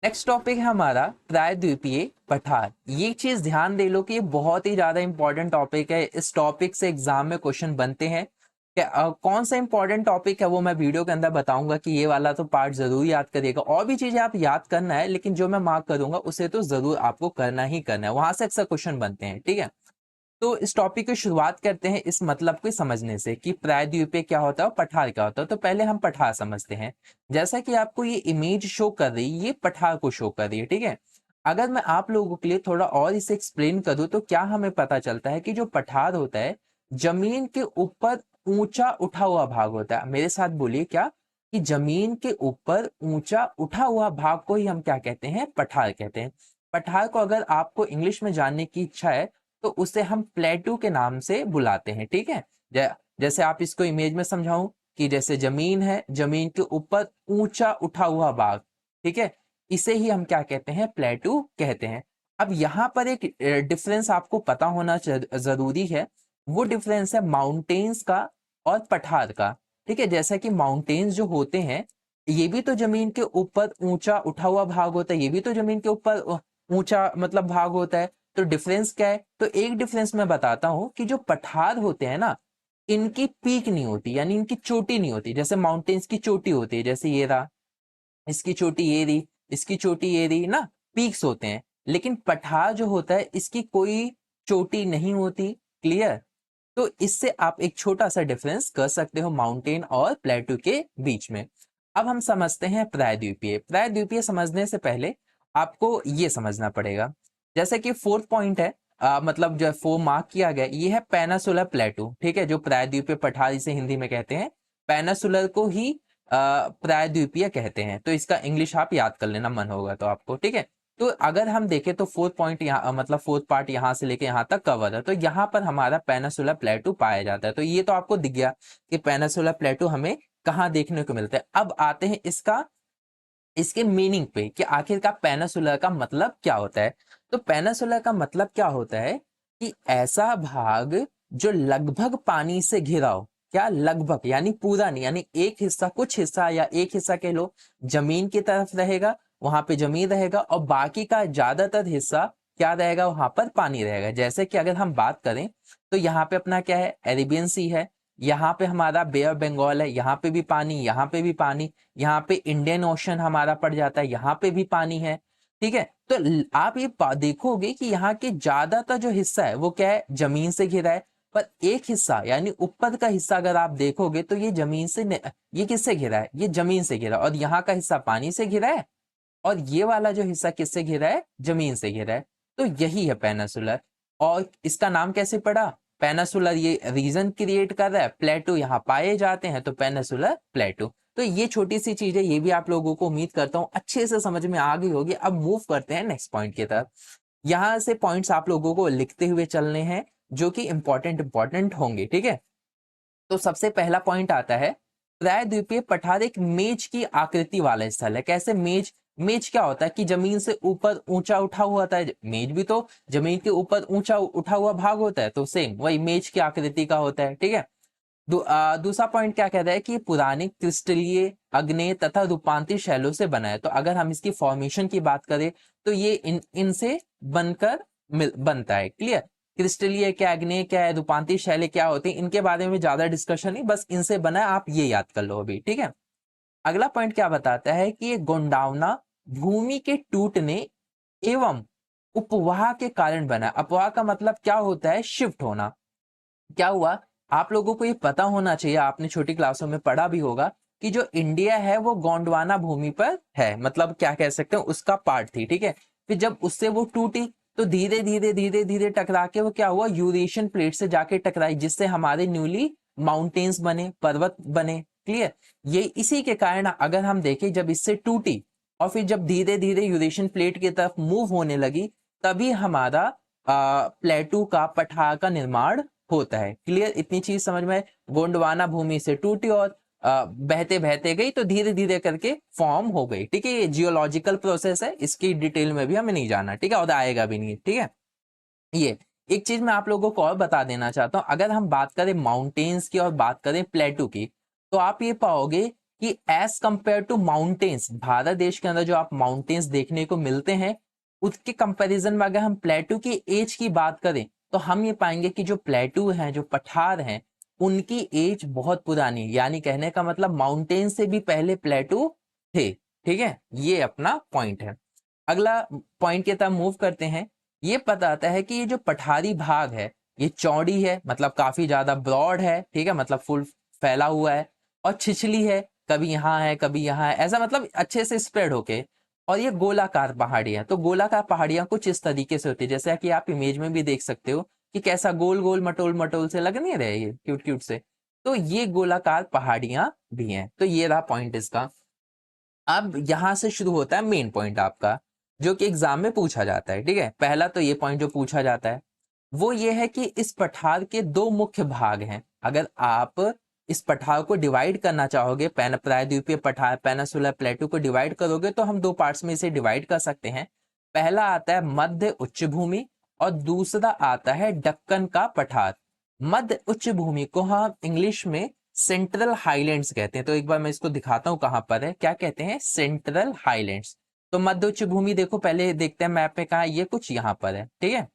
Next topic है हमारा प्रायद्वीपीय पठार। ये चीज ध्यान दे लो कि ये बहुत ही ज्यादा इंपॉर्टेंट टॉपिक है। इस टॉपिक से एग्जाम में क्वेश्चन बनते हैं। कौन सा इंपॉर्टेंट टॉपिक है वो मैं वीडियो के अंदर बताऊंगा कि ये वाला तो पार्ट जरूर याद करिएगा। और भी चीजें आप याद करना है, लेकिन जो मैं मार्क करूंगा उसे तो जरूर आपको करना ही करना है, वहां से अक्सर क्वेश्चन बनते हैं। ठीक है, तो इस टॉपिक की शुरुआत करते हैं इस मतलब को समझने से कि प्रायद्वीपीय क्या होता है और पठार क्या होता है। तो पहले हम पठार समझते हैं। जैसा कि आपको ये इमेज शो कर रही है, ये पठार को शो कर रही है। ठीक है, अगर मैं आप लोगों के लिए थोड़ा और इसे एक्सप्लेन करूं तो क्या हमें पता चलता है कि जो पठार होता है जमीन के ऊपर ऊंचा उठा हुआ भाग होता है। मेरे साथ बोलिए क्या, कि जमीन के ऊपर ऊंचा उठा हुआ भाग को ही हम क्या कहते हैं, पठार कहते हैं। पठार को अगर आपको इंग्लिश में जानने की इच्छा है तो उसे हम प्लेटू के नाम से बुलाते हैं। ठीक है, जैसे आप इसको इमेज में समझाऊं कि जैसे जमीन है, जमीन के ऊपर ऊंचा उठा हुआ भाग, ठीक है, इसे ही हम क्या कहते हैं, प्लेटू कहते हैं। अब यहाँ पर एक डिफरेंस आपको पता होना जरूरी है। वो डिफरेंस है माउंटेन्स का और पठार का। ठीक है, जैसा कि माउंटेन्स जो होते हैं ये भी तो जमीन के ऊपर ऊंचा उठा हुआ भाग होता है, ये भी तो जमीन के ऊपर ऊंचा मतलब भाग होता है। तो डिफरेंस क्या है, तो एक डिफरेंस मैं बताता हूं कि जो पठार होते हैं ना, इनकी पीक नहीं होती, यानी इनकी चोटी नहीं होती। जैसे माउंटेन्स की चोटी होती है, जैसे ये रहा, इसकी चोटी ये रही, इसकी चोटी ये रही ना, पीक्स होते हैं। लेकिन पठार जो होता है इसकी कोई चोटी नहीं होती। क्लियर? तो इससे आप एक छोटा सा डिफरेंस कर सकते हो माउंटेन और प्लेटू के बीच में। अब हम समझते हैं प्रायद्वीपीय। प्रायद्वीपीय समझने से पहले आपको ये समझना पड़ेगा, जैसे कि फोर्थ पॉइंट है, मतलब जो 4 मार्क किया गया, ये है पेनिसुलर प्लेटू। ठीक है, जो प्रायद्वीपीय पठार इसे हिंदी में कहते हैं, पेनिसुलर को ही प्रायद्वीपीय कहते हैं। तो इसका इंग्लिश आप याद कर लेना, मन होगा तो आपको। ठीक है, तो अगर हम देखें तो फोर्थ पॉइंट यहाँ मतलब फोर्थ पार्ट यहाँ से लेके यहाँ तक कवर है। तो यहाँ पर हमारा पेनिसुलर प्लेटू पाया जाता है। तो ये तो आपको दिख गया कि पेनिसुलर प्लेटू हमें कहाँ देखने को मिलता है। अब आते हैं इसके मीनिंग पे कि आखिरकार पेनिसुलर का मतलब क्या होता है। तो पेनिसुलर का मतलब क्या होता है कि ऐसा भाग जो लगभग पानी से घिरा हो। क्या लगभग, यानी पूरा नहीं, यानी एक हिस्सा, कुछ हिस्सा या एक हिस्सा कह लो जमीन की तरफ रहेगा, वहां पे जमीन रहेगा, और बाकी का ज्यादातर हिस्सा क्या रहेगा, वहां पर पानी रहेगा। जैसे कि अगर हम बात करें तो यहाँ पे अपना क्या है, अरेबियन सी है, यहाँ पे हमारा बे ऑफ बंगाल है, यहाँ पे भी पानी, यहाँ पे भी पानी, यहाँ पे इंडियन ओशन हमारा पड़ जाता है, यहाँ पे भी पानी है। ठीक है, तो आप ये देखोगे कि यहाँ के ज्यादातर जो हिस्सा है वो क्या है, जमीन से घिरा है। पर एक हिस्सा यानी ऊपर का हिस्सा अगर आप देखोगे तो ये जमीन से ये किससे घिरा है, ये जमीन से घिरा, और यहाँ का हिस्सा पानी से घिरा है, और ये वाला जो हिस्सा किससे घिरा है, जमीन से घिरा है। तो यही है पेनिसुलर। और इसका नाम कैसे पड़ा, पेनिसुलर, ये रीजन क्रिएट कर रहा है, प्लेटू यहाँ पाए जाते हैं, तो पेनिसुलर प्लेटू। तो ये छोटी सी चीज है, ये भी आप लोगों को उम्मीद करता हूं अच्छे से समझ में आ गई होगी। अब मूव करते हैं नेक्स्ट पॉइंट की तरफ। यहां से पॉइंट्स आप लोगों को लिखते हुए चलने हैं जो कि इंपॉर्टेंट होंगे। ठीक है, तो सबसे पहला पॉइंट आता है, प्रायद्वीपीय पठार एक मेज की आकृति वाला स्थल है। कैसे मेज, मेज क्या होता है कि जमीन से ऊपर ऊंचा उठा हुआ होता है, मेज भी तो जमीन के ऊपर ऊंचा उठा हुआ भाग होता है, तो सेम वही मेज की आकृति का होता है। ठीक है, दूसरा पॉइंट क्या कहता है कि पुराने क्रिस्टलीय, आग्नेय तथा रूपांतरित शैलों से बना है। तो अगर हम इसकी फॉर्मेशन की बात करें तो ये इनसे बनकर बनता है। क्लियर? क्रिस्टलीय क्या, आग्नेय क्या है, रूपांतरित शैलें क्या होती हैं, इनके बारे में ज्यादा डिस्कशन नहीं, बस इनसे बना है, आप ये याद कर लो अभी। ठीक है, अगला पॉइंट क्या बताता है कि ये गोंडावना भूमि के टूटने एवं उपवाह के कारण बना। अपवाह का मतलब क्या होता है, शिफ्ट होना। क्या हुआ, आप लोगों को ये पता होना चाहिए, आपने छोटी क्लासों में पढ़ा भी होगा कि जो इंडिया है वो गोंडवाना भूमि पर है, मतलब क्या कह सकते हैं, उसका पार्ट थी। ठीक है, फिर जब उससे वो टूटी तो धीरे धीरे धीरे धीरे टकरा के वो क्या हुआ, यूरेशियन प्लेट से जाके टकराई, जिससे हमारे न्यूली माउंटेन्स बने, पर्वत बने। क्लियर? ये इसी के कारण अगर हम देखें, जब इससे टूटी और फिर जब धीरे धीरे यूरेशियन प्लेट की तरफ मूव होने लगी, तभी हमारा प्लेटू का, पठार का निर्माण होता है। क्लियर? इतनी चीज समझ में, गोंडवाना भूमि से टूटी और बहते बहते गई तो धीरे धीरे करके फॉर्म हो गई। ठीक है, ये जियोलॉजिकल प्रोसेस है, इसकी डिटेल में भी हमें नहीं जाना। ठीक है, और आएगा भी नहीं। ठीक है, ये एक चीज मैं आप लोगों को और बता देना चाहता हूं, अगर हम बात करें माउंटेन्स की और बात करें प्लेटू की, तो आप ये पाओगे कि as compared to mountains, Bharat देश के अंदर जो आप माउंटेन्स देखने को मिलते हैं उसके कंपैरिजन में अगर हम प्लेटू की एज की बात करें तो हम ये पाएंगे कि जो प्लेटू हैं, जो पठार हैं, उनकी एज बहुत पुरानी है। यानी कहने का मतलब माउंटेन से भी पहले प्लेटू थे। ठीक है, ये अपना पॉइंट है। अगला पॉइंट की तरफ मूव करते हैं। ये बताता है कि ये जो पठारी भाग है ये चौड़ी है, मतलब काफी ज्यादा ब्रॉड है। ठीक है, मतलब फुल फैला हुआ है, और छिछली है, कभी यहाँ है कभी यहाँ है, ऐसा मतलब अच्छे से स्प्रेड होके। और ये गोलाकार पहाड़ियां, तो गोलाकार पहाड़ियां कुछ इस तरीके से होती है, जैसे कि आप इमेज में भी देख सकते हो कि कैसा गोल गोल मटोल मटोल से लग नहीं रहे ये क्यूट क्यूट से। तो ये गोलाकार पहाड़ियां भी हैं। तो ये रहा पॉइंट इसका। अब यहां से शुरू होता है मेन पॉइंट आपका, जो कि एग्जाम में पूछा जाता है। ठीक है, पहला तो ये पॉइंट जो पूछा जाता है वो ये है कि इस पठार के दो मुख्य भाग हैं। अगर आप इस पठार को डिवाइड करना चाहोगे, प्रायद्वीपीय पठार पेनिनसुलर प्लेटू को डिवाइड करोगे तो हम दो पार्ट्स में इसे डिवाइड कर सकते हैं। पहला आता है मध्य उच्च भूमि और दूसरा आता है दक्कन का पठार। मध्य उच्च भूमि को हम इंग्लिश में सेंट्रल हाईलैंड्स कहते हैं। तो एक बार मैं इसको दिखाता हूं कहां पर है, क्या कहते हैं, सेंट्रल हाईलैंड्स। तो मध्य उच्च भूमि देखो, पहले देखते हैं मैप में कहा, ये कुछ यहां पर है। ठीक है,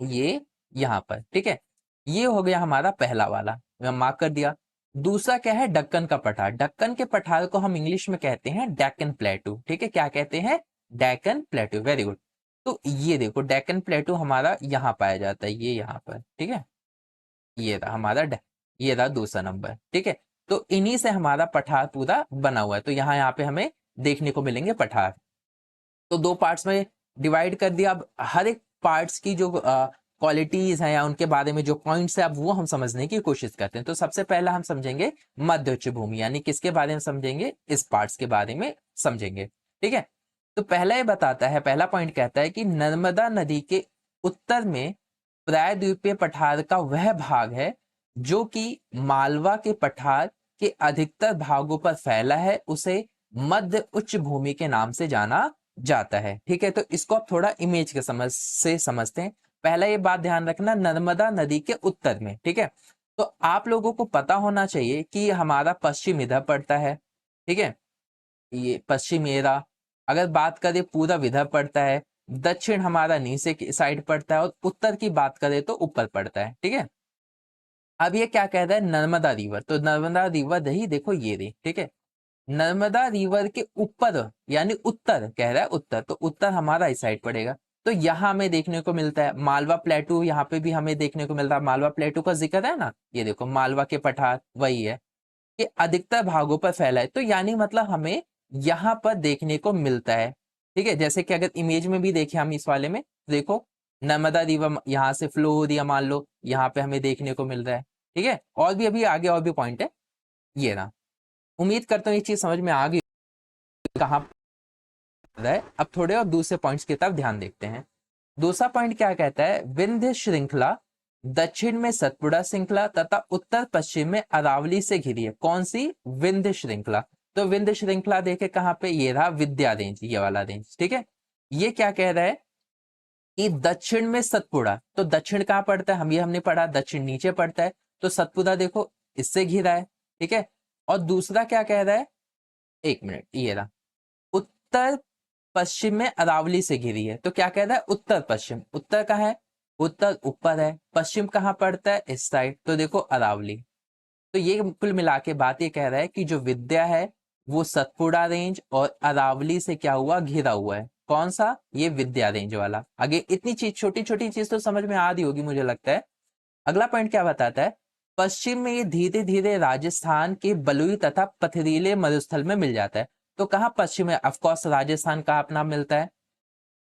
ये यहां पर। ठीक है, ये हो गया हमारा पहला वाला, मैं मार्क कर दिया। दूसरा क्या है, दक्कन का पठार। दक्कन के पठार को हम इंग्लिश में कहते हैं डेक्कन प्लेटू। ठीक है, क्या कहते हैं, डेक्कन प्लेटू। Very good. तो ये देखो डेक्कन प्लेटू हमारा यहाँ पाया जाता है, ये यहाँ पर। ठीक है, ये रहा हमारा ये रहा दूसरा नंबर। ठीक है, तो इन्हीं से हमारा पठार पूरा बना हुआ है। तो यहाँ पे हमें देखने को मिलेंगे पठार। तो दो पार्ट्स में डिवाइड कर दिया। अब हर एक पार्ट्स की जो क्वालिटीज हैं या उनके बारे में जो पॉइंट्स है, अब वो हम समझने की कोशिश करते हैं। तो सबसे पहला हम समझेंगे मध्य उच्च भूमि, यानी किसके बारे में समझेंगे, इस पार्ट्स के बारे में समझेंगे। ठीक है, तो पहला ये बताता है, पहला पॉइंट कहता है कि नर्मदा नदी के उत्तर में प्रायद्वीपीय पठार का वह भाग है जो कि मालवा के पठार के अधिकतर भागों पर फैला है, उसे मध्य उच्च भूमि के नाम से जाना जाता है। ठीक है, तो इसको आप थोड़ा इमेज के समझते हैं। पहला ये बात ध्यान रखना, नर्मदा नदी के उत्तर में। ठीक है, तो आप लोगों को पता होना चाहिए कि हमारा पश्चिम इधर पड़ता है। ठीक है, ये पश्चिम एरा, अगर बात करें पूरा विदर्भ पड़ता है, दक्षिण हमारा नीचे की साइड पड़ता है, और उत्तर की बात करें तो ऊपर पड़ता है। ठीक है, अब ये क्या कह रहा है, नर्मदा रिवर, तो नर्मदा रिवर रही, देखो ये रही। ठीक है, नर्मदा रिवर के ऊपर यानी उत्तर कह रहा है, उत्तर, तो उत्तर हमारा इस साइड पड़ेगा। तो यहाँ हमें देखने को मिलता है मालवा प्लेटू, यहाँ पे भी हमें देखने को मिलता है। मालवा प्लेटू का जिक्र है ना, ये देखो मालवा के पठार वही है, ये अधिकतर भागों पर फैला है। तो यानी मतलब हमें यहाँ पर देखने को मिलता है। ठीक है, जैसे कि अगर इमेज में भी देखें हम इस वाले में, देखो नर्मदा रिवर यहाँ से फ्लो हो रही है, मान लो यहाँ पे हमें देखने को मिल रहा है। ठीक है, और भी अभी आगे और भी पॉइंट है, ये ना, उम्मीद करता हूँ ये चीज समझ में आ गई कहाँ पर है। अब थोड़े और दूसरे पॉइंट्स की तरफ ध्यान देखते हैं। दूसरा पॉइंट क्या कहता है, विंध्य श्रृंखला दक्षिण में सतपुड़ा श्रृंखला तथा उत्तर पश्चिम में अरावली से घिरी है। कौन सी, विंध्य श्रृंखला। तो विंध्य श्रृंखला देखे कहां पे, ये रहा विद्या रेंज, ये वाला रेंज। ठीक है, ये क्या कह रहा है कि दक्षिण में सतपुड़ा, तो दक्षिण कहां पड़ता है, हमने पढ़ा दक्षिण नीचे पड़ता है, तो सतपुड़ा देखो इससे घिरा है। ठीक है, और दूसरा क्या कह रहा है, एक मिनट, ये रहा उत्तर पश्चिम में अरावली से घिरी है। तो क्या कह रहा है, उत्तर पश्चिम, उत्तर कहाँ है, उत्तर ऊपर है, पश्चिम कहाँ पड़ता है, इस साइड, तो देखो अरावली। तो ये कुल मिला के बात ये कह रहा है कि जो विद्या है वो सतपुड़ा रेंज और अरावली से क्या हुआ, घिरा हुआ है। कौन सा, ये विद्या रेंज वाला। आगे इतनी चीज, छोटी छोटी चीज तो समझ में आ रही होगी मुझे लगता है। अगला पॉइंट क्या बताता है, पश्चिम में ये धीरे धीरे राजस्थान के बलुई तथा पथरीले मरुस्थल में मिल जाता है। तो कहाँ पश्चिम में, ऑफकोर्स राजस्थान का अपना मिलता है।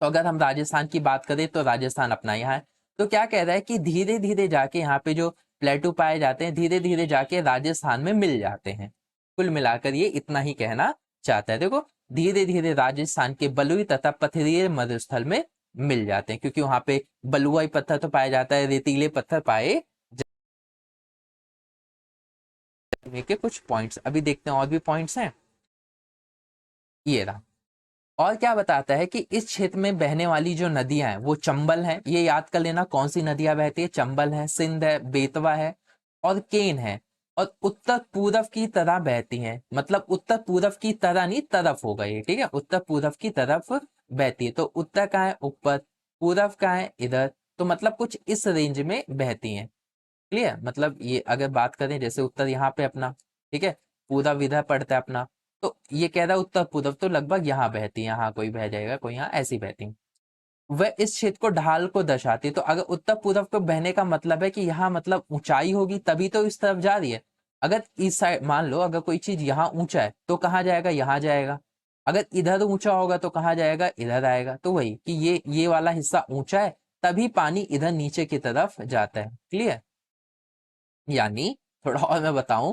तो अगर हम राजस्थान की बात करें तो राजस्थान अपना यहाँ है। तो क्या कह रहा है कि धीरे धीरे जाके यहाँ पे जो प्लेटू पाए जाते हैं धीरे धीरे जाके राजस्थान में मिल जाते हैं। कुल मिलाकर ये इतना ही कहना चाहता है। देखो धीरे धीरे राजस्थान के बलुई तथा पथरीले मरुस्थल में मिल जाते हैं, क्योंकि वहां पे बलुआई पत्थर तो पाया जाता है, रेतीले पत्थर पाए जाने के कुछ पॉइंट्स। अभी देखते हैं और भी पॉइंट्स हैं, ये रहा। और क्या बताता है कि इस क्षेत्र में बहने वाली जो नदियां हैं वो चंबल हैं। ये याद कर लेना कौन सी नदियां बहती है, चंबल है, सिंध है, बेतवा है और केन है। और उत्तर पूर्व की तरह बहती हैं, मतलब उत्तर पूर्व की तरह नहीं, तरफ होगा ये, ठीक है, उत्तर पूर्व की तरफ बहती है। तो उत्तर कहाँ है, ऊपर, पूर्व कहाँ है, इधर, तो मतलब कुछ इस रेंज में बहती हैं। क्लियर, मतलब ये अगर बात करें जैसे उत्तर यहाँ पे अपना, ठीक है, पूर्व इधर पड़ता है अपना, तो ये कह रहा है उत्तर पूर्व, तो लगभग यहाँ बहती है, यहाँ कोई बह जाएगा, कोई यहाँ ऐसी बहती है। वह इस क्षेत्र को ढाल को दर्शाती है। तो अगर उत्तर पूर्व को बहने का मतलब है कि यहाँ मतलब ऊंचाई होगी तभी तो इस तरफ जा रही है। अगर इस साइड मान लो अगर कोई चीज यहाँ ऊंचा है तो कहाँ जाएगा, यहाँ जाएगा। अगर इधर ऊंचा होगा तो कहाँ जाएगा, इधर आएगा। तो वही कि ये वाला हिस्सा ऊंचा है तभी पानी इधर नीचे की तरफ जाता है। क्लियर, यानी थोड़ा और मैं बताऊं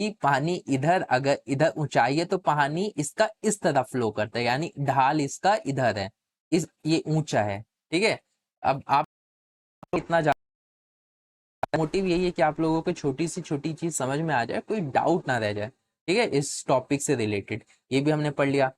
कि पानी इधर, अगर इधर ऊंचाई है तो पानी इसका इस तरफ फ्लो करता है, यानी ढाल इसका इधर है, इस ये ऊंचा है। ठीक है, अब आप इतना मोटिव यही है कि आप लोगों को छोटी सी छोटी चीज समझ में आ जाए, कोई डाउट ना रह जाए। ठीक है, इस टॉपिक से रिलेटेड ये भी हमने पढ़ लिया।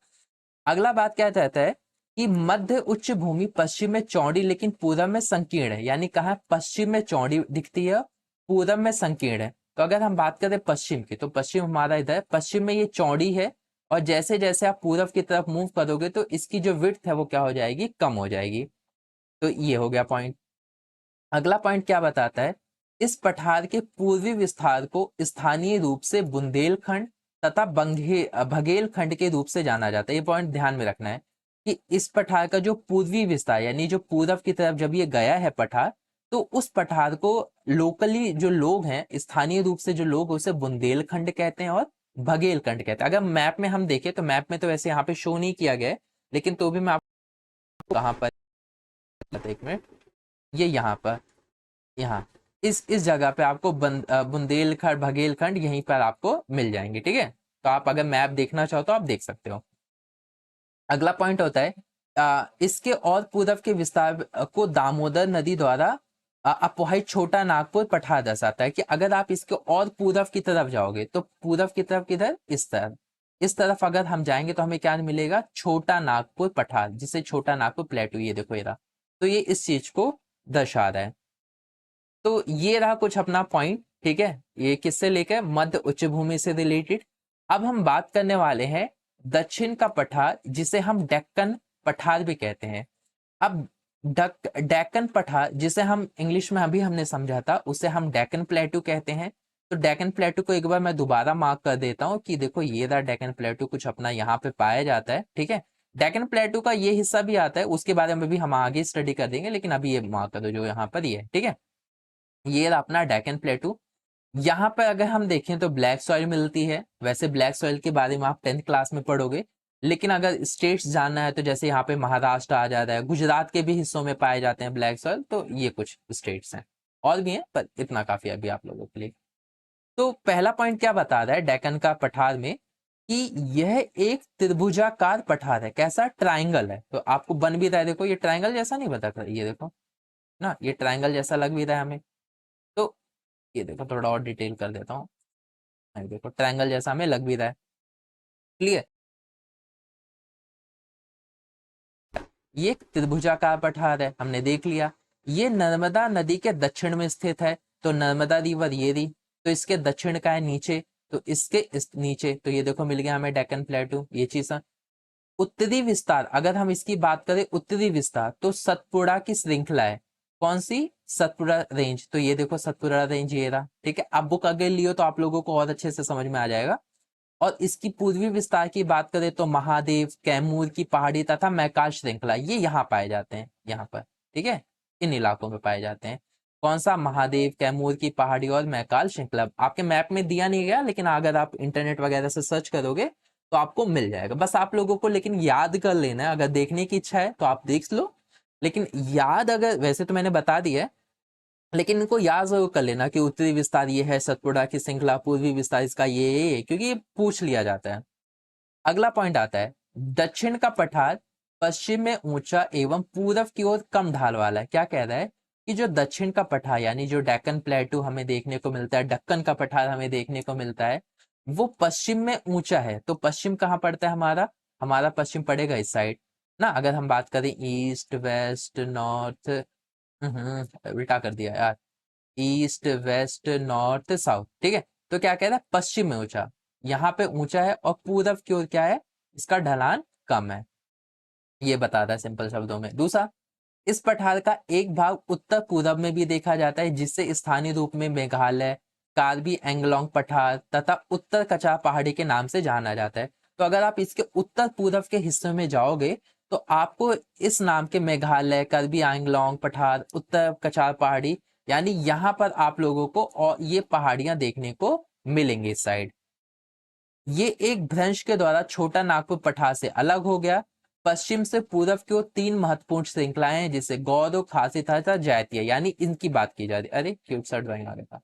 अगला बात क्या कहता है कि मध्य उच्च भूमि पश्चिम में चौड़ी लेकिन पूर्व में संकीर्ण है, यानी कहा पश्चिम में चौड़ी दिखती है, पूर्व में संकीर्ण है। तो अगर हम बात करें पश्चिम की, तो पश्चिम हमारा इधर, पश्चिम में ये चौड़ी है, और जैसे जैसे आप पूर्व की तरफ मूव करोगे तो इसकी जो विड्थ है वो क्या हो जाएगी, कम हो जाएगी। तो ये हो गया पॉइंट। अगला पॉइंट क्या बताता है, इस पठार के पूर्वी विस्तार को स्थानीय रूप से बुंदेलखंड तथा बघेलखंड के रूप से जाना जाता है। ये पॉइंट ध्यान में रखना है कि इस पठार का जो पूर्वी विस्तार, यानी जो पूर्व की तरफ जब ये गया है पठार, तो उस पठार को लोकली जो लोग हैं, स्थानीय रूप से जो लोग, उसे बुंदेलखंड कहते हैं और बघेलखंड कहते हैं। अगर मैप में हम देखें तो मैप में तो वैसे यहाँ पे शो नहीं किया गया है, लेकिन तो भी मैं आपको कहाँ पर, एक मिनट, ये यहाँ पर, यहाँ इस जगह पे आपको बुंदेलखंड बघेलखंड यहीं पर आपको मिल जाएंगे। ठीक है, तो आप अगर मैप देखना चाहो तो आप देख सकते हो। अगला पॉइंट होता है इसके और पूर्व के विस्तार को दामोदर नदी द्वारा अपोहित छोटा नागपुर पठार दर्शाता है। कि अगर आप इसके और पूर्व की तरफ जाओगे तो पूर्व की तरफ किधर, इस तरफ अगर हम जाएंगे तो हमें क्या मिलेगा, छोटा नागपुर पठार, जिसे छोटा नागपुर प्लेटू, ये देखो ये रहा। तो ये इस चीज को दर्शा रहा है। तो ये रहा कुछ अपना पॉइंट। ठीक है, ये किससे लेकर, मध्य उच्च भूमि से रिलेटेड। अब हम बात करने वाले हैं दक्षिण का पठार, जिसे हम डेक्कन पठार भी कहते हैं। अब डेक्कन पठार, जिसे हम इंग्लिश में अभी हमने समझा था, उसे हम डेक्कन प्लेटू कहते हैं। तो डेक्कन प्लेटू को एक बार मैं दोबारा मार्क कर देता हूँ कि देखो ये रहा डेक्कन प्लेटू, कुछ अपना यहाँ पे पाया जाता है। ठीक है, डेक्कन प्लेटू का ये हिस्सा भी आता है, उसके बारे में भी हम आगे स्टडी कर देंगे, लेकिन अभी ये मार्क कर दो जो यहाँ पर ये है। ठीक है, ये रहा अपना डेक्कन प्लेटू। यहाँ पर अगर हम देखें तो ब्लैक सॉइल मिलती है। वैसे ब्लैक सॉइल के बारे में आप 10th क्लास में पढ़ोगे, लेकिन अगर स्टेट्स जानना है तो जैसे यहाँ पे महाराष्ट्र आ जाता है, गुजरात के भी हिस्सों में पाए जाते हैं ब्लैक सॉइल। तो ये कुछ स्टेट्स हैं, और भी हैं पर इतना काफी है अभी आप लोगों के लिए। तो पहला पॉइंट क्या बता रहा है डेक्कन का पठार में, कि यह एक त्रिभुजाकार पठार है। कैसा, ट्राइंगल है। तो आपको बन भी रहा है, देखो ये ट्राइंगल जैसा नहीं बता कर, ये देखो ना, ये ट्राइंगल जैसा लग भी रहा है हमें। तो ये देखो थोड़ा और डिटेल कर देता हूँ, देखो ट्रायंगल जैसा हमें लग भी रहा है। क्लियर, ये एक त्रिभुजाकार पठार है, हमने देख लिया। ये नर्मदा नदी के दक्षिण में स्थित है। तो नर्मदा रिवर ये रही, तो इसके दक्षिण का है नीचे, तो इसके इस नीचे, तो ये देखो मिल गया हमें डेक्कन प्लेटू, ये चीज। उत्तरी विस्तार, अगर हम इसकी बात करें उत्तरी विस्तार, तो सतपुड़ा की श्रृंखला है। कौन सी, सतपुड़ा रेंज। तो ये देखो सतपुड़ा रेंज ये रहा। ठीक है, अब बुक अगर लियो तो आप लोगों को और अच्छे से समझ में आ जाएगा। और इसकी पूर्वी विस्तार की बात करें तो महादेव, कैमूर की पहाड़ी तथा मैकाल श्रृंखला, ये यहाँ पाए जाते हैं, यहाँ पर। ठीक है, इन इलाकों में पाए जाते हैं। कौन सा, महादेव, कैमूर की पहाड़ी और मैकाल श्रृंखला। आपके मैप में दिया नहीं गया, लेकिन अगर आप इंटरनेट वगैरह से सर्च करोगे तो आपको मिल जाएगा। बस आप लोगों को लेकिन याद कर लेना है। अगर देखने की इच्छा है तो आप देख लो, लेकिन याद, अगर वैसे तो मैंने बता दिया है, लेकिन इनको याद जरूर कर लेना कि उत्तरी विस्तार ये है सतपुड़ा की श्रृंखला, पूर्वी विस्तार इसका ये, क्योंकि ये पूछ लिया जाता है। अगला पॉइंट आता है, दक्षिण का पठार पश्चिम में ऊंचा एवं पूर्व की ओर कम ढाल वाला है। क्या कह रहा है कि जो दक्षिण का पठार, यानी जो डेक्कन प्लेटू हमें देखने को मिलता है, दक्कन का पठार हमें देखने को मिलता है, वो पश्चिम में ऊंचा है। तो पश्चिम कहाँ पड़ता है हमारा, हमारा पश्चिम पड़ेगा इस साइड ना। अगर हम बात करें ईस्ट वेस्ट नॉर्थ, उल्टा कर दिया यार, ईस्ट वेस्ट नॉर्थ साउथ। ठीक है, तो क्या कह रहा है, पश्चिम में ऊंचा, यहाँ पे ऊंचा है, और पूरब की ओर क्या है, इसका ढलान कम है, ये बताता है सिंपल शब्दों में। दूसरा, इस पठार का एक भाग उत्तर पूरब में भी देखा जाता है, जिससे स्थानीय रूप में मेघालय, कार्बी एंगलोंग पठार तथा उत्तर कचार पहाड़ी के नाम से जाना जाता है। तो अगर आप इसके उत्तर पूरब के हिस्से में जाओगे तो आपको इस नाम के मेघालय, कार्बी एंगलोंग पठार, उत्तर कचार पहाड़ी, यानी यहाँ पर आप लोगों को और ये पहाड़ियां देखने को मिलेंगी इस साइड। ये एक भ्रंश के द्वारा छोटा नागपुर पठार से अलग हो गया। पश्चिम से पूरब की ओर 3 महत्वपूर्ण श्रृंखलाएं हैं, जिसे गौड़, खासी तथा जैतिया, यानी इनकी बात की जा रही। अरे क्यूब सा ड्राइंग आ गया था।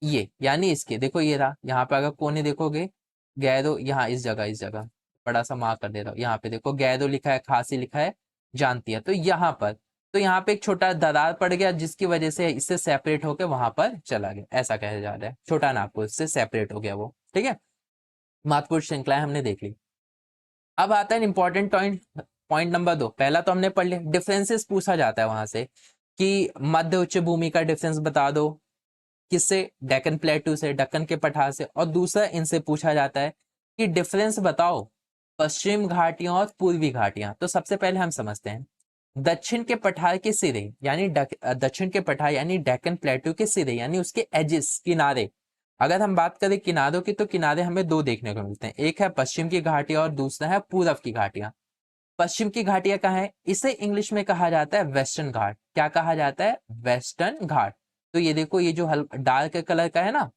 ये यानी इसके देखो, ये रहा, यहाँ पे अगर कोने देखोगे, गैरो, यहाँ इस जगह बड़ा सा मार्क कर दे रहा हूँ, यहाँ पे देखो गैरो लिखा है, खासी लिखा है, जानती है। तो यहाँ पर, तो यहाँ पे एक छोटा दरार पड़ गया, जिसकी वजह से इससे सेपरेट होकर वहां पर चला गया, ऐसा कहा जा रहा है। छोटा नागपुर से सेपरेट हो गया वो, ठीक है। महत्वपूर्ण श्रृंखलाएं हमने देख ली। अब आता है इंपॉर्टेंट पॉइंट, पॉइंट नंबर 2। पहला तो हमने पढ़ लिया, डिफरेंसेस पूछा जाता है वहां से कि मध्य उच्च भूमि का डिफरेंस बता दो, किससे, डेक्कन प्लेटू से, दक्कन के पठार से। और दूसरा इनसे पूछा जाता है कि डिफरेंस बताओ पश्चिम घाटियां और पूर्वी घाटियां। तो सबसे पहले हम समझते हैं, दक्षिण के पठार के सिरे यानी दक्षिण के पठार यानी डेक्कन प्लेटू के सिरे यानी उसके एजिस, किनारे। अगर हम बात करें किनारों की, तो किनारे हमें 2 देखने को मिलते हैं, एक है पश्चिम की घाटियां और दूसरा है पूरब की घाटियां। पश्चिम की घाटियां कहाँ है, इसे इंग्लिश में कहा जाता है वेस्टर्न घाट। क्या कहा जाता है, वेस्टर्न घाट। तो ये देखो, ये जो डार्क कलर का है ना,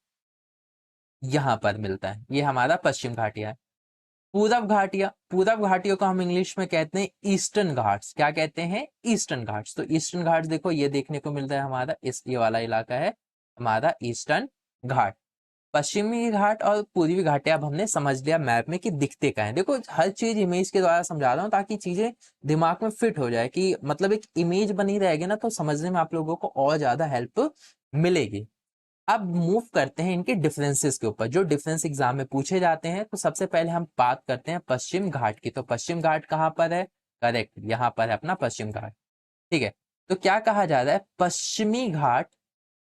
यहां पर मिलता है, ये हमारा पश्चिम घाटिया है। पूरब घाटिया, पूरब घाटियों को हम इंग्लिश में कहते हैं ईस्टर्न घाट्स। क्या कहते हैं, ईस्टर्न घाट्स। तो ईस्टर्न घाट्स देखो, ये देखने को मिलता है हमारा, ये वाला इलाका है हमारा ईस्टर्न घाट। पश्चिमी घाट और पूर्वी घाटे अब हमने समझ लिया मैप में कि दिखते क्या है। देखो, हर चीज इमेज के द्वारा समझा रहा हूँ ताकि चीजें दिमाग में फिट हो जाए, कि मतलब एक इमेज बनी रहेगी ना, तो समझने में आप लोगों को और ज्यादा हेल्प मिलेगी। अब मूव करते हैं इनके डिफरेंसेस के ऊपर, जो डिफरेंस एग्जाम में पूछे जाते हैं। तो सबसे पहले हम बात करते हैं पश्चिम घाट की। तो पश्चिम घाट कहाँ पर है, करेक्ट, यहाँ पर है अपना पश्चिम घाट, ठीक है। तो क्या कहा जा रहा है, पश्चिमी घाट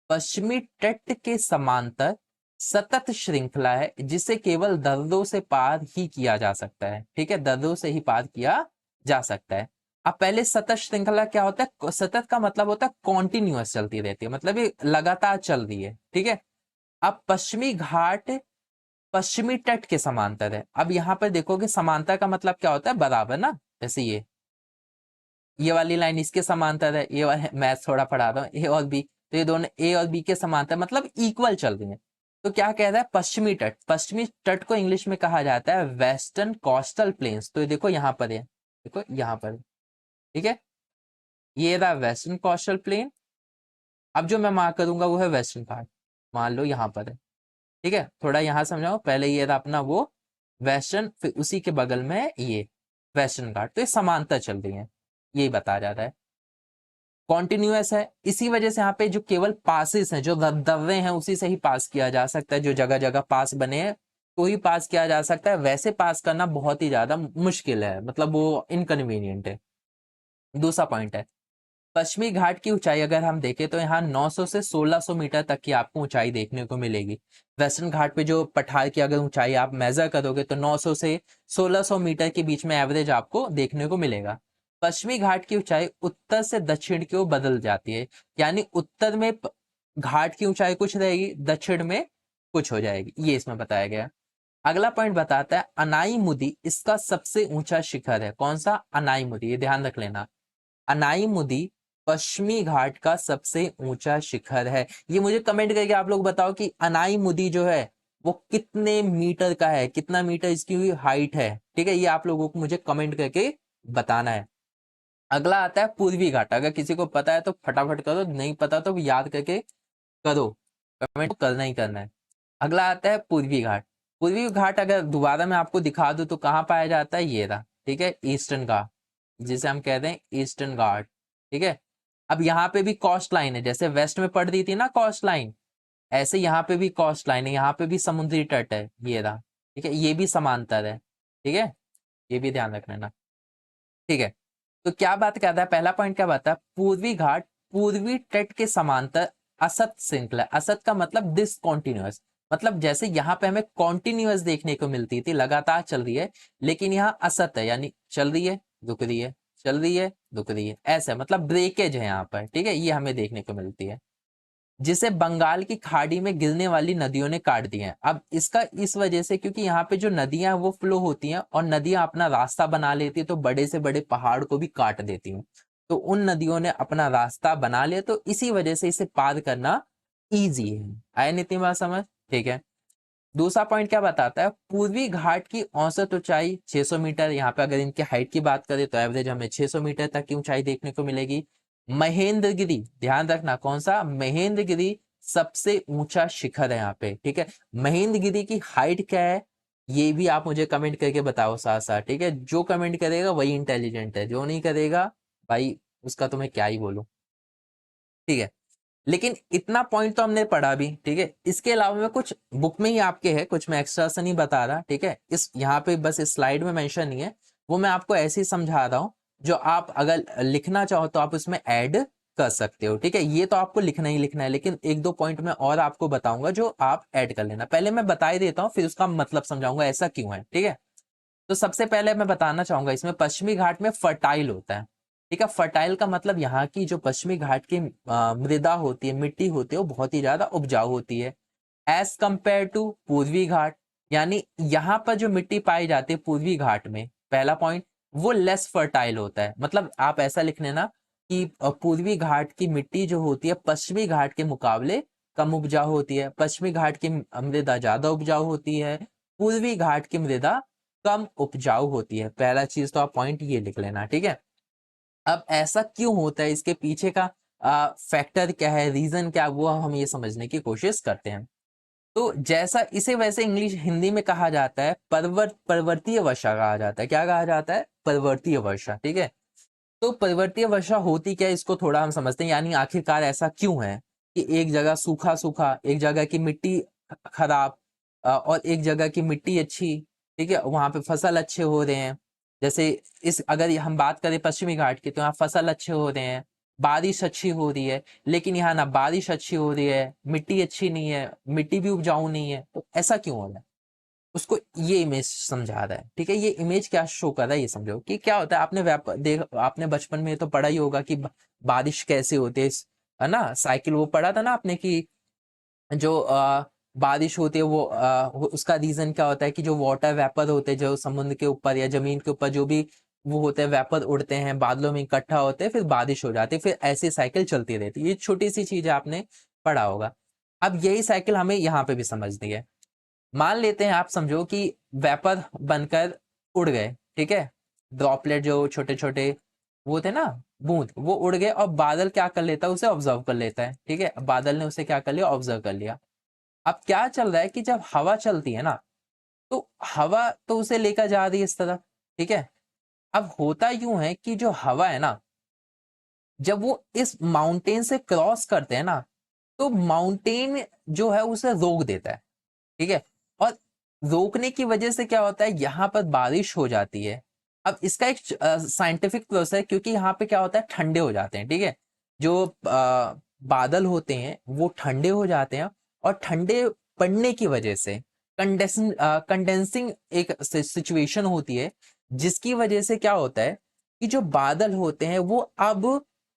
पश्चिमी तट के समांतर सतत श्रृंखला है, जिसे केवल दर्रों से पार ही किया जा सकता है, ठीक है, दर्रों से ही पार किया जा सकता है। अब पहले सतत श्रृंखला क्या होता है, सतत का मतलब होता है कॉन्टिन्यूअस, चलती रहती है, मतलब ये लगातार चल रही है, ठीक है। अब पश्चिमी घाट पश्चिमी तट के समांतर है। अब यहाँ पर देखोगे, समांतर का मतलब क्या होता है, बराबर ना, जैसे ये वाली लाइन इसके समांतर है, ये वाला मैथ थोड़ा पढ़ा रहा हूँ, ए और बी, तो ये दोनों ए और बी के समांतर मतलब इक्वल चल रही है। तो क्या कह रहा है, पश्चिमी तट, पश्चिमी तट को इंग्लिश में कहा जाता है वेस्टर्न कोस्टल प्लेन्स। तो ये देखो यहाँ पर है, देखो यहाँ पर, ठीक है, ये रहा वेस्टर्न कोस्टल प्लेन। अब जो मैं मार्क करूंगा वो है वेस्टर्न घाट, मान लो यहाँ पर है, ठीक है। थोड़ा यहाँ समझाओ, पहले ये रहा अपना वो वेस्टर्न, फिर उसी के बगल में ये वेस्टर्न घाट। तो ये समांतर चल रही है, यही बताया जाता है। कॉन्टिन्यूअस है, इसी वजह से यहाँ पे जो केवल पासेस हैं, जो दर्रे हैं, उसी से ही पास किया जा सकता है। जो जगह जगह पास बने हैं तो ही पास किया जा सकता है, वैसे पास करना बहुत ही ज्यादा मुश्किल है, मतलब वो इनकन्वीनियंट है। दूसरा पॉइंट है, पश्चिमी घाट की ऊंचाई अगर हम देखें तो यहाँ 900 से 1600 मीटर तक की आपको ऊंचाई देखने को मिलेगी। वेस्टर्न घाट पे जो पठार की अगर ऊंचाई आप मेजर करोगे तो 900 से 1600 मीटर के बीच में एवरेज आपको देखने को मिलेगा। पश्चिमी घाट की ऊंचाई उत्तर से दक्षिण की ओर बदल जाती है, यानी उत्तर में घाट की ऊंचाई कुछ रहेगी, दक्षिण में कुछ हो जाएगी, ये इसमें बताया गया। अगला पॉइंट बताता है अनाई मुदी इसका सबसे ऊंचा शिखर है। कौन सा, अनाई मुदी, ये ध्यान रख लेना। अनाई मुदी पश्चिमी घाट का सबसे ऊंचा शिखर है। ये मुझे कमेंट करके आप लोग बताओ कि अनाई मुदी जो है वो कितने मीटर का है, कितना मीटर इसकी हाइट है, ठीक है, ये आप लोगों को मुझे कमेंट करके बताना है। अगला आता है पूर्वी घाट, अगर किसी को पता है तो फटाफट करो, नहीं पता तो याद करके करो, कमेंट करना ही करना है। अगला आता है पूर्वी घाट। पूर्वी घाट अगर दोबारा मैं आपको दिखा दूं तो कहाँ पाया जाता है, ये रहा, ठीक है, ईस्टर्न घाट, जिसे हम कहते हैं ईस्टर्न घाट, ठीक है। अब यहाँ पे भी कॉस्ट लाइन है, जैसे वेस्ट में पड़ रही थी ना कॉस्ट लाइन, ऐसे यहाँ पे भी कॉस्ट लाइन है, यहाँ पे भी समुद्री तट है, ये रहा, ठीक है, ये भी समांतर है, ठीक है, ये भी ध्यान रख लेना, ठीक है। तो क्या बात करता है, पहला पॉइंट क्या बात है, पूर्वी घाट पूर्वी तट के समांतर असत श्रृंखला, असत का मतलब डिसकॉन्टिन्यूअस, मतलब जैसे यहाँ पे हमें कॉन्टिन्यूअस देखने को मिलती थी, लगातार चल रही है, लेकिन यहाँ असत है, यानी चल रही है रुक रही है, चल रही है रुक रही है, ऐसा मतलब ब्रेकेज है यहाँ पर, ठीक है, ये हमें देखने को मिलती है, जिसे बंगाल की खाड़ी में गिरने वाली नदियों ने काट दिया है। अब इसका इस वजह से, क्योंकि यहाँ पे जो नदियां वो फ्लो होती हैं और नदियां अपना रास्ता बना लेती है, तो बड़े से बड़े पहाड़ को भी काट देती हैं, तो उन नदियों ने अपना रास्ता बना लिया, तो इसी वजह से इसे पार करना ईजी है। आया नितिन बात समझ? ठीक है। दूसरा पॉइंट क्या बताता है, पूर्वी घाट की औसत ऊंचाई 600 मीटर। यहाँ पे अगर इनके हाइट की बात करें तो एवरेज हमें 600 मीटर तक की ऊंचाई देखने को मिलेगी। महेंद्रगिरी, ध्यान रखना कौन सा, महेंद्रगिरी सबसे ऊंचा शिखर है यहाँ पे, ठीक है। महेंद्रगिरी की हाइट क्या है ये भी आप मुझे कमेंट करके बताओ साथ साथ, ठीक है। जो कमेंट करेगा वही इंटेलिजेंट है, जो नहीं करेगा भाई उसका तो मैं क्या ही बोलूं, ठीक है। लेकिन इतना पॉइंट तो हमने पढ़ा भी, ठीक है। इसके अलावा में कुछ बुक में ही आपके है, कुछ मैं एक्स्ट्रा से नहीं बता रहा, ठीक है। इस यहाँ पे बस इस स्लाइड में मेंशन नहीं है, वो मैं आपको ऐसे ही समझा रहा हूँ, जो आप अगर लिखना चाहो तो आप उसमें ऐड कर सकते हो, ठीक है। ये तो आपको लिखना ही लिखना है, लेकिन एक दो पॉइंट मैं और आपको बताऊंगा जो आप ऐड कर लेना। पहले मैं बता ही देता हूँ, फिर उसका मतलब समझाऊंगा ऐसा क्यों है, ठीक है। तो सबसे पहले मैं बताना चाहूंगा, इसमें पश्चिमी घाट में फर्टाइल होता है, ठीक है। फर्टाइल का मतलब यहाँ की जो पश्चिमी घाट की मृदा होती है, मिट्टी होती है, वो बहुत ही ज्यादा उपजाऊ होती है एज कंपेयर टू पूर्वी घाट। यानी यहाँ पर जो मिट्टी पाई जाती है पूर्वी घाट में, पहला पॉइंट, वो लेस फर्टाइल होता है। मतलब आप ऐसा लिख लेना कि पूर्वी घाट की मिट्टी जो होती है पश्चिमी घाट के मुकाबले कम उपजाऊ होती है, पश्चिमी घाट की मृदा ज्यादा उपजाऊ होती है, पूर्वी घाट की मृदा कम उपजाऊ होती है। पहला चीज तो आप पॉइंट ये लिख लेना, ठीक है। अब ऐसा क्यों होता है, इसके पीछे का फैक्टर क्या है, रीजन क्या है, वो हम ये समझने की कोशिश करते हैं। तो जैसा इसे वैसे इंग्लिश हिंदी में कहा जाता है पर्वतीय वर्षा कहा जाता है। क्या कहा जाता है? पर्वतीय वर्षा, ठीक है। तो पर्वतीय वर्षा होती क्या है, इसको थोड़ा हम समझते हैं। यानी आखिरकार ऐसा क्यों है कि एक जगह सूखा सूखा, एक जगह की मिट्टी खराब, और एक जगह की मिट्टी अच्छी, ठीक है, वहां पे फसल अच्छे हो रहे हैं। जैसे इस अगर हम बात करें पश्चिमी घाट की, तो यहाँ फसल अच्छे हो रहे हैं, बारिश अच्छी हो रही है, लेकिन यहाँ ना बारिश अच्छी हो रही है, मिट्टी अच्छी नहीं है, मिट्टी भी उपजाऊ नहीं है। तो ऐसा क्यों हो रहा है, उसको ये इमेज समझा रहा है, ठीक है। ये इमेज क्या शो कर रहा है ये समझो कि क्या होता है। आपने बचपन में तो पढ़ा ही होगा कि बारिश कैसे होती है ना, साइकिल वो पढ़ा था ना आपने कि जो बारिश होती है उसका रीजन क्या होता है कि जो वाटर वेपर होते हैं जो समुद्र के ऊपर या जमीन के ऊपर जो भी वो होते हैं, वेपर उड़ते हैं, बादलों में इकट्ठा होते हैं, फिर बारिश हो जाती है, फिर ऐसी साइकिल चलती रहती है। ये छोटी सी चीज आपने पढ़ा होगा। अब यही साइकिल हमें यहाँ पे भी समझनी है। मान लेते हैं, आप समझो कि वेपर बनकर उड़ गए, ठीक है। ड्रॉपलेट जो छोटे छोटे वो थे ना, बूंद, वो उड़ गए और बादल क्या कर लेता है, उसे ऑब्जर्व कर लेता है, ठीक है। बादल ने उसे क्या कर लिया, ऑब्जर्व कर लिया। अब क्या चल रहा है कि जब हवा चलती है ना, तो हवा तो उसे लेकर जा रही है इस तरफ, ठीक है। अब होता यूं है कि जो हवा है ना, जब वो इस माउंटेन से क्रॉस करते हैं ना, तो माउंटेन जो है उसे रोक देता है, ठीक है। और रोकने की वजह से क्या होता है, यहाँ पर बारिश हो जाती है। अब इसका एक साइंटिफिक प्रोसेस है, क्योंकि यहाँ पे क्या होता है, ठंडे हो जाते हैं, ठीक है। जो बादल होते हैं वो ठंडे हो जाते हैं, और ठंडे पड़ने की वजह से कंडेंसिंग एक सिचुएशन होती है, जिसकी वजह से क्या होता है कि जो बादल होते हैं वो अब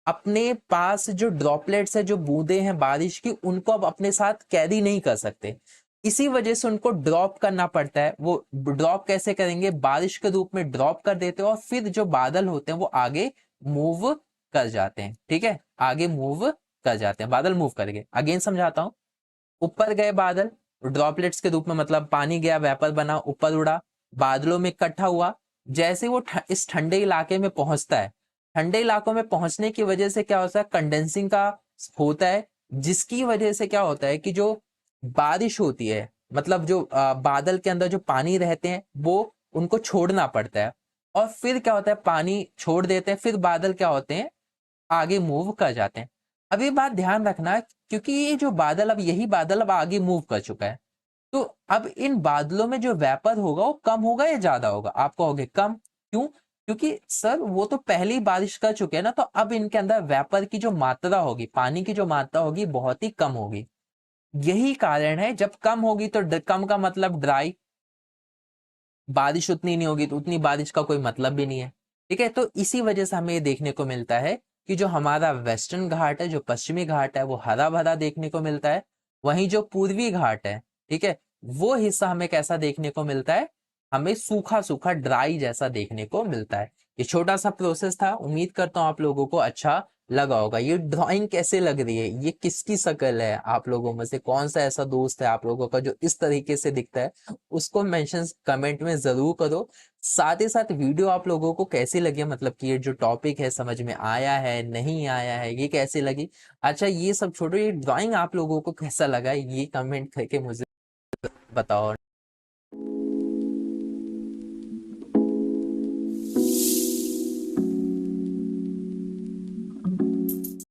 अपने पास जो ड्रॉपलेट्स है, जो बूंदे हैं बारिश की, उनको अब अपने साथ कैरी नहीं कर सकते। इसी वजह से उनको ड्रॉप करना पड़ता है। वो ड्रॉप कैसे करेंगे, बारिश के रूप में ड्रॉप कर देते हैं, और फिर जो बादल होते हैं वो आगे मूव कर जाते हैं, ठीक है। आगे मूव कर जाते हैं, बादल मूव करेंगे। अगेन समझाता हूं, ऊपर गए बादल ड्रॉपलेट्स के रूप में, मतलब पानी गया, वेपर बना, ऊपर उड़ा, बादलों में इकट्ठा हुआ। जैसे वो इस ठंडे इलाके में पहुंचता है, ठंडे इलाकों में पहुंचने की वजह से क्या होता है, कंडेंसिंग का होता है, जिसकी वजह से क्या होता है कि जो बारिश होती है, मतलब जो बादल के अंदर जो पानी रहते हैं वो उनको छोड़ना पड़ता है, और फिर क्या होता है, पानी छोड़ देते हैं, फिर बादल क्या होते हैं, आगे मूव कर जाते हैं। अब ये बात ध्यान रखना, क्योंकि ये जो बादल, अब यही बादल अब आगे मूव कर चुका है, तो अब इन बादलों में जो वेपर होगा वो कम होगा या ज्यादा होगा? आप कहोगे कम, क्यों? क्योंकि सर वो तो पहले ही बारिश कर चुके हैं ना, तो अब इनके अंदर वेपर की जो मात्रा होगी, पानी की जो मात्रा होगी, बहुत ही कम होगी। यही कारण है, जब कम होगी तो कम का मतलब ड्राई, बारिश उतनी नहीं होगी तो उतनी बारिश का कोई मतलब भी नहीं है। ठीक है, तो इसी वजह से हमें ये देखने को मिलता है कि जो हमारा वेस्टर्न घाट है, जो पश्चिमी घाट है, वो हरा भरा देखने को मिलता है। वहीं जो पूर्वी घाट है, ठीक है, वो हिस्सा हमें कैसा देखने को मिलता है, हमें सूखा सूखा ड्राई जैसा देखने को मिलता है। ये छोटा सा प्रोसेस था, उम्मीद करता हूँ आप लोगों को अच्छा लगा होगा। ये ड्राइंग कैसे लग रही है, ये किसकी शक्ल है, आप लोगों में से कौन सा ऐसा दोस्त है आप लोगों का जो इस तरीके से दिखता है, उसको मेंशन कमेंट में जरूर करो। साथ ही साथ वीडियो आप लोगों को कैसी लगी, मतलब कि ये जो टॉपिक है समझ में आया है नहीं आया है, ये कैसी लगी। अच्छा ये सब छोड़ो, ये ड्राइंग आप लोगों को कैसा लगा, ये कमेंट करके मुझे बताओ।